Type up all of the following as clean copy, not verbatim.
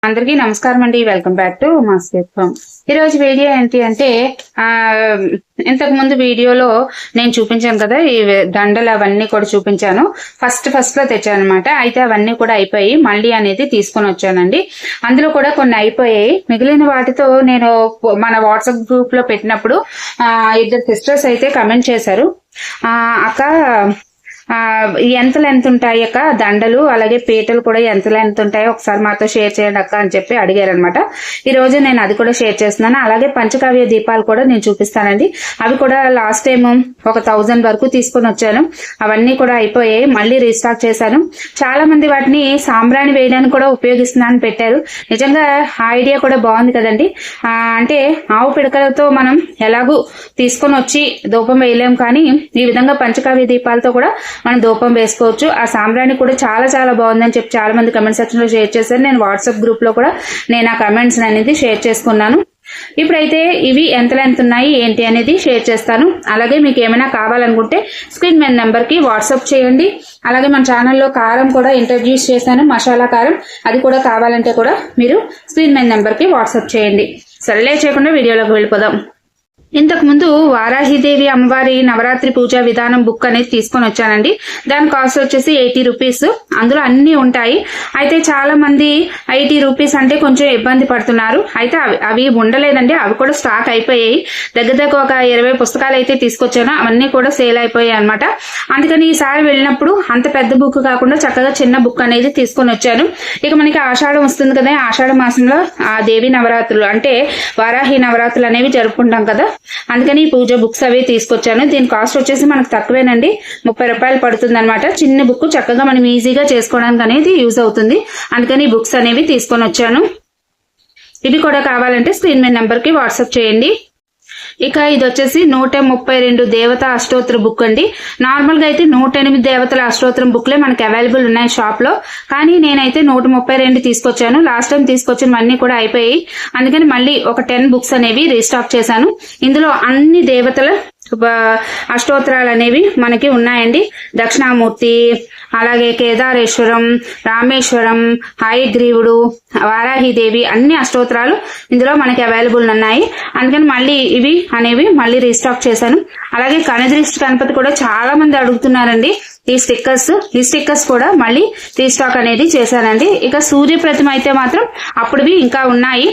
అందరికీ నమస్కారం అండి. Welcome back to master farm. ఈరోజు వీడియో ఏంటి అంటే ఇంతకు ముందు వీడియోలో నేను చూపించాను కదా, ఈ దండలు అవన్నీ కూడా చూపించాను. ఫస్ట్ లో తెచ్చాను అనమాట. అయితే అవన్నీ కూడా అయిపోయి మళ్ళీ అనేది తీసుకొని వచ్చానండి. అందులో కూడా కొన్ని అయిపోయాయి. మిగిలిన వాటితో నేను మన వాట్సాప్ గ్రూప్ లో పెట్టినప్పుడు ఇద్దరు సిస్టర్స్ అయితే కమెంట్ చేశారు, అక్క ఎంత లెంత్ ఉంటాయి అక్క దండలు, అలాగే పీటలు కూడా ఎంత లెంత్ ఉంటాయో ఒకసారి మాతో షేర్ చేయండి అక్క అని చెప్పి అడిగారు అనమాట. ఈ రోజు నేను అది కూడా షేర్ చేస్తున్నాను. అలాగే పంచకావ్య దీపాలు కూడా నేను చూపిస్తానండి. అవి కూడా లాస్ట్ టైం ఒక 1000 వరకు తీసుకొని వచ్చాను. అవన్నీ కూడా అయిపోయాయి, మళ్ళీ రీస్టాక్ చేశాను. చాలా మంది వాటిని సాంబ్రాణి వేయడానికి కూడా ఉపయోగిస్తున్నానని పెట్టారు. నిజంగా ఆ ఐడియా కూడా బాగుంది కదండి. అంటే ఆవు పిడకలతో మనం ఎలాగూ తీసుకొని వచ్చి ధూపం వేయలేం, కానీ ఈ విధంగా పంచకావ్య దీపాలతో కూడా మనం ధూపం వేసుకోవచ్చు. ఆ సాంబ్రాణి కూడా చాలా చాలా బాగుందని చెప్పి చాలా మంది కమెంట్ సెక్షన్ లో షేర్ చేశారు. నేను వాట్సాప్ గ్రూప్ లో కూడా నేను ఆ కమెంట్స్ అనేది షేర్ చేసుకున్నాను. ఇప్పుడైతే ఇవి ఎంత లెంత్ ఉన్నాయి ఏంటి అనేది షేర్ చేస్తాను. అలాగే మీకు ఏమైనా కావాలనుకుంటే స్క్రీన్ మీద నెంబర్ కి వాట్సాప్ చేయండి. అలాగే మన ఛానల్లో కారం కూడా ఇంట్రడ్యూస్ చేశాను, మసాలా కారం. అది కూడా కావాలంటే కూడా మీరు స్క్రీన్ మీద నెంబర్ కి వాట్సాప్ చేయండి. సరే చేయకుండా వీడియోలోకి వెళ్ళిపోదాం. ఇంతకు ముందు వారాహిదేవి అమ్మవారి నవరాత్రి పూజా విధానం బుక్ అనేది తీసుకొని వచ్చానండి. దాని కాస్ట్ వచ్చేసి 80 రూపీస్. అందులో అన్ని ఉంటాయి. అయితే చాలా మంది 80 రూపీస్ అంటే కొంచెం ఇబ్బంది పడుతున్నారు. అయితే అవి ఉండలేదండి, అవి కూడా స్టాక్ అయిపోయాయి. దగ్గర ఒక 20 పుస్తకాలు అయితే తీసుకొచ్చాను. అవన్నీ కూడా సేల్ అయిపోయాయి అనమాట. అందుకని ఈసారి వెళ్ళినప్పుడు అంత పెద్ద బుక్ కాకుండా చక్కగా చిన్న బుక్ అనేది తీసుకొని వచ్చాను. ఇక మనకి ఆషాఢం వస్తుంది కదా, ఆషాఢ మాసంలో ఆ దేవి నవరాత్రులు అంటే వారాహి నవరాత్రులు అనేవి జరుపుకుంటాం కదా, అందుకని ఈ పూజ బుక్స్ అవి తీసుకొచ్చాను. దీని కాస్ట్ వచ్చేసి మనకు తక్కువేనండి, 30 రూపాయలు పడుతుంది అనమాట. చిన్న బుక్ చక్కగా మనం ఈజీగా చేసుకోవడానికి అనేది యూజ్ అవుతుంది. అందుకని ఈ బుక్స్ అనేవి తీసుకొని వచ్చాను. ఇవి కూడా కావాలంటే స్క్రీన్ మీద నెంబర్ కి వాట్సాప్ చేయండి. ఇక ఇది వచ్చేసి 132 దేవత అష్టోత్తర బుక్ అండి. నార్మల్ గా అయితే 108 దేవతల అష్టోత్తరం బుక్లే మనకి అవైలబుల్ ఉన్నాయి షాప్ లో, కానీ నేనైతే 132 తీసుకొచ్చాను. లాస్ట్ టైం తీసుకొచ్చినవన్నీ కూడా అయిపోయాయి. అందుకని మళ్ళీ ఒక 10 బుక్స్ అనేవి రీస్టాక్ చేశాను. ఇందులో అన్ని దేవతల అష్టోత్తరాలు అనేవి మనకి ఉన్నాయండి. దక్షిణామూర్తి, అలాగే కేదారేశ్వరం, రామేశ్వరం, హయగ్రీవుడు, వారాహిదేవి అన్ని అష్టోత్తరాలు ఇందులో మనకి అవైలబుల్ ఉన్నాయి. అందుకని మళ్ళీ ఇవి అనేవి మళ్ళీ రీస్టాక్ చేశాను. అలాగే కనదృష్టి గణపతి కూడా చాలా మంది అడుగుతున్నారండి. ఈ స్టిక్కర్స్ కూడా మళ్ళీ రీస్టాక్ అనేది చేశానండి. ఇక సూర్య ప్రతిమ అయితే మాత్రం అప్పుడువి ఇంకా ఉన్నాయి.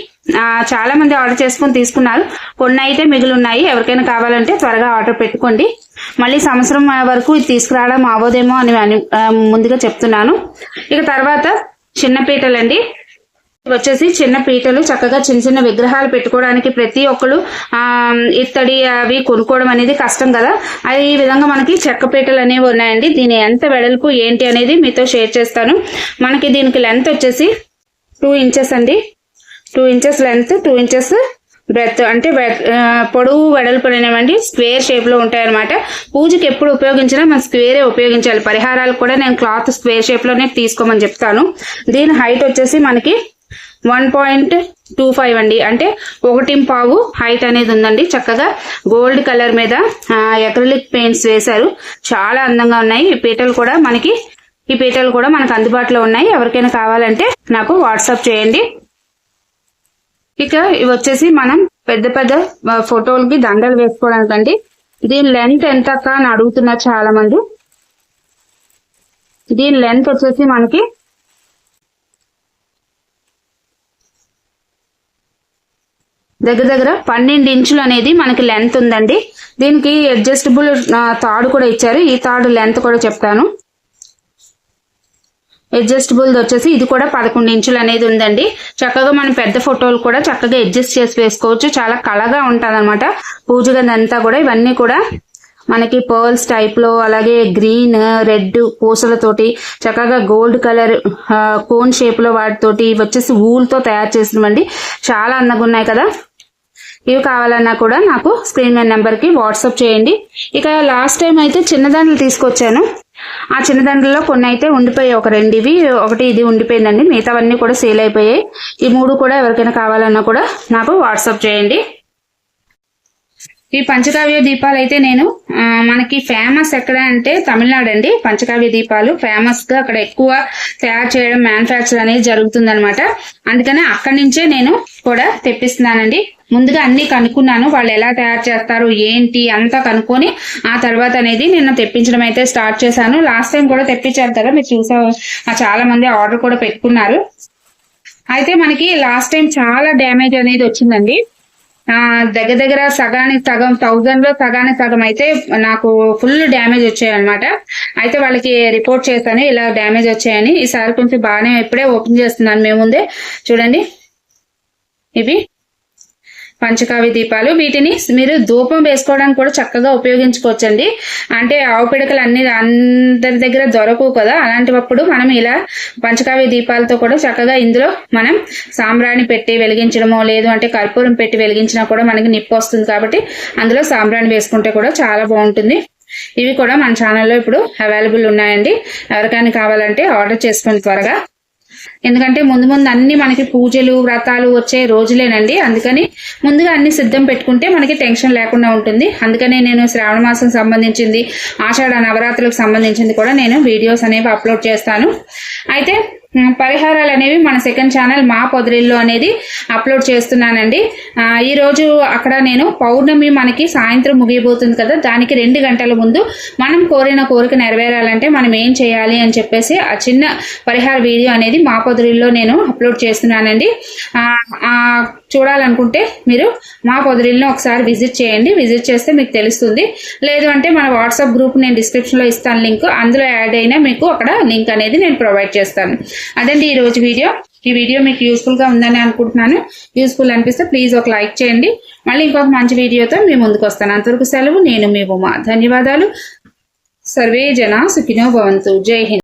చాలా మంది ఆర్డర్ చేసుకుని తీసుకున్నారు. కొన్ని అయితే మిగిలి ఉన్నాయి. ఎవరికైనా కావాలంటే త్వరగా ఆర్డర్ పెట్టుకోండి. మళ్ళీ సంవత్సరం వరకు ఇది తీసుకురావడం అవ్వదేమో అని ముందుగా చెప్తున్నాను. ఇక తర్వాత చిన్న పీటలండి. వచ్చేసి చిన్న పీటలు చక్కగా చిన్న చిన్న విగ్రహాలు పెట్టుకోవడానికి ప్రతి ఒక్కరు ఇత్తడి అవి కొనుక్కోవడం అనేది కష్టం కదా. అది ఈ విధంగా మనకి చెక్క పీటలు అనేవి ఉన్నాయండి. దీని ఎంత వెడల్పు ఏంటి అనేది మీతో షేర్ చేస్తాను. మనకి దీనికి లెంత్ వచ్చేసి 2 ఇంచెస్ అండి. 2 ఇంచెస్ లెంత్, 2 ఇంచెస్ బ్రెత్. అంటే పొడవు వెడల్పు అనేవండి స్క్వేర్ షేప్ లో ఉంటాయి అనమాట. పూజకి ఎప్పుడు ఉపయోగించినా మనం స్క్వేరే ఉపయోగించాలి. పరిహారాలు కూడా నేను క్లాత్ స్క్వేర్ షేప్ లోనే తీసుకోమని చెప్తాను. దీని హైట్ వచ్చేసి మనకి 1.25 అండి. అంటే 1.25 హైట్ అనేది ఉందండి. చక్కగా గోల్డ్ కలర్ మీద అక్రిలిక్ పెయింట్స్ వేశారు. చాలా అందంగా ఉన్నాయి. ఈ పీటలు కూడా మనకు అందుబాటులో ఉన్నాయి. ఎవరికైనా కావాలంటే నాకు వాట్సాప్ చేయండి. ఇక ఇవి వచ్చేసి మనం పెద్ద పెద్ద ఫోటోలకి దండలు వేసుకోవడానికండి. దీని లెంత్ ఎంత అని అడుగుతున్నారు చాలా మంది. దీని లెంత్ వచ్చేసి మనకి దగ్గర 12 ఇంచులు అనేది మనకి లెంత్ ఉందండి. దీనికి అడ్జస్టబుల్ తాడు కూడా ఇచ్చారు. ఈ తాడు లెంత్ కూడా చెప్తాను. అడ్జస్టబుల్ వచ్చేసి ఇది కూడా 11 ఇంచులు అనేది ఉందండి. చక్కగా మనం పెద్ద ఫోటోలు కూడా చక్కగా అడ్జస్ట్ చేసి వేసుకోవచ్చు. చాలా కళగా ఉంటుంది అనమాట పూజ గది అంతా కూడా. ఇవన్నీ కూడా మనకి పర్ల్స్ టైప్ లో, అలాగే గ్రీన్, రెడ్ పూసలతోటి చక్కగా గోల్డ్ కలర్ కోన్ షేప్ లో వాటితోటి వచ్చేసి వూల్ తో తయారు చేసినవండి. చాలా అందంగా ఉన్నాయి కదా. ఇవి కావాలన్నా కూడా నాకు స్క్రీన్ మీద నెంబర్ కి వాట్సాప్ చేయండి. ఇక లాస్ట్ టైం అయితే చిన్నదండలు తీసుకొచ్చాను. ఆ చిన్నదండల్లో కొన్ని అయితే ఉండిపోయాయి. ఒక 2 ఇవి, ఒకటి ఇది ఉండిపోయిందండి. మిగతావన్నీ కూడా సేల్ అయిపోయాయి. ఈ 3 కూడా ఎవరికైనా కావాలన్నా కూడా నాకు వాట్సాప్ చేయండి. ఈ పంచకావ్య దీపాలు అయితే నేను మనకి ఫేమస్ ఎక్కడ అంటే తమిళనాడు అండి. పంచకావ్య దీపాలు ఫేమస్ గా అక్కడ ఎక్కువ తయారు చేయడం మ్యానుఫ్యాక్చర్ అనేది జరుగుతుంది అనమాట. అందుకనే అక్కడి నుంచే నేను కూడా తెప్పిస్తున్నానండి. ముందుగా అన్ని కనుక్కున్నాను, వాళ్ళు ఎలా తయారు చేస్తారు ఏంటి అంతా కనుక్కొని ఆ తర్వాత అనేది నేను తెప్పించడం అయితే స్టార్ట్ చేశాను. లాస్ట్ టైం కూడా తెప్పించారు కదా, మీరు చూసారు, చాలా మంది ఆర్డర్ కూడా పెట్టుకున్నారు. అయితే మనకి లాస్ట్ టైం చాలా డ్యామేజ్ అనేది వచ్చిందండి. దగ్గర సగానికి సగం 1000 లో సగానికి సగం అయితే నాకు ఫుల్ డ్యామేజ్ వచ్చాయన్నమాట. అయితే వాళ్ళకి రిపోర్ట్ చేశాను ఇలా డ్యామేజ్ వచ్చాయని. ఈసారి కొంచెం బాగానే ఇప్పుడే ఓపెన్ చేస్తున్నాను మేము ముందే. చూడండి, ఇవి పంచకావ్య దీపాలు. వీటిని మీరు ధూపం వేసుకోవడానికి కూడా చక్కగా ఉపయోగించుకోవచ్చండి. అంటే ఆవు పిడకలు అన్ని అందరి దగ్గర దొరకవు కదా, అలాంటప్పుడు మనం ఇలా పంచకావ్య దీపాలతో కూడా చక్కగా ఇందులో మనం సాంబ్రాణి పెట్టి వెలిగించడమో లేదు అంటే కర్పూరం పెట్టి వెలిగించినా కూడా మనకి నిప్పు వస్తుంది. కాబట్టి అందులో సాంబ్రాణి వేసుకుంటే కూడా చాలా బాగుంటుంది. ఇవి కూడా మన ఛానల్లో ఇప్పుడు అవైలబుల్ ఉన్నాయండి. ఎవరికైనా కావాలంటే ఆర్డర్ చేసుకోండి త్వరగా. ఎందుకంటే ముందు అన్ని మనకి పూజలు వ్రతాలు వచ్చే రోజులేనండి. అందుకని ముందుగా అన్ని సిద్ధం పెట్టుకుంటే మనకి టెన్షన్ లేకుండా ఉంటుంది. అందుకనే నేను శ్రావణ మాసం సంబంధించింది, ఆషాఢ నవరాత్రులకు సంబంధించింది కూడా నేను వీడియోస్ అనేవి అప్లోడ్ చేస్తాను. అయితే పరిహారాలు అనేవి మన సెకండ్ ఛానల్ మా పొదరిల్లు అనేది అప్లోడ్ చేస్తున్నానండి. ఈ రోజు అక్కడ నేను పౌర్ణమి మనకి సాయంత్రం ముగియబోతుంది కదా, దానికి 2 గంటల ముందు మనం కోరిన కోరిక నెరవేరాలంటే మనం ఏం చేయాలి అని చెప్పేసి ఆ చిన్న పరిహార వీడియో అనేది మా పొదరిల్లో నేను అప్లోడ్ చేస్తున్నానండి. చూడాలనుకుంటే మీరు మా పొదరిల్ని ఒకసారి విజిట్ చేయండి. విజిట్ చేస్తే మీకు తెలుస్తుంది. లేదు అంటే మన వాట్సాప్ గ్రూప్ నేను డిస్క్రిప్షన్లో ఇస్తాను లింక్, అందులో యాడ్ అయినా మీకు అక్కడ లింక్ అనేది నేను ప్రొవైడ్ చేస్తాను. అదండి ఈరోజు వీడియో. ఈ వీడియో మీకు యూస్ఫుల్ గా ఉందని అనుకుంటున్నాను. యూస్ఫుల్ అనిపిస్తే ప్లీజ్ ఒక లైక్ చేయండి. మళ్ళీ ఇంకొక మంచి వీడియోతో మీ ముందుకు వస్తాను. అంతవరకు సెలవు. నేను మీ ఉమా. ధన్యవాదాలు. సర్వే జన సుఖినో భవంతు. జై హింద్.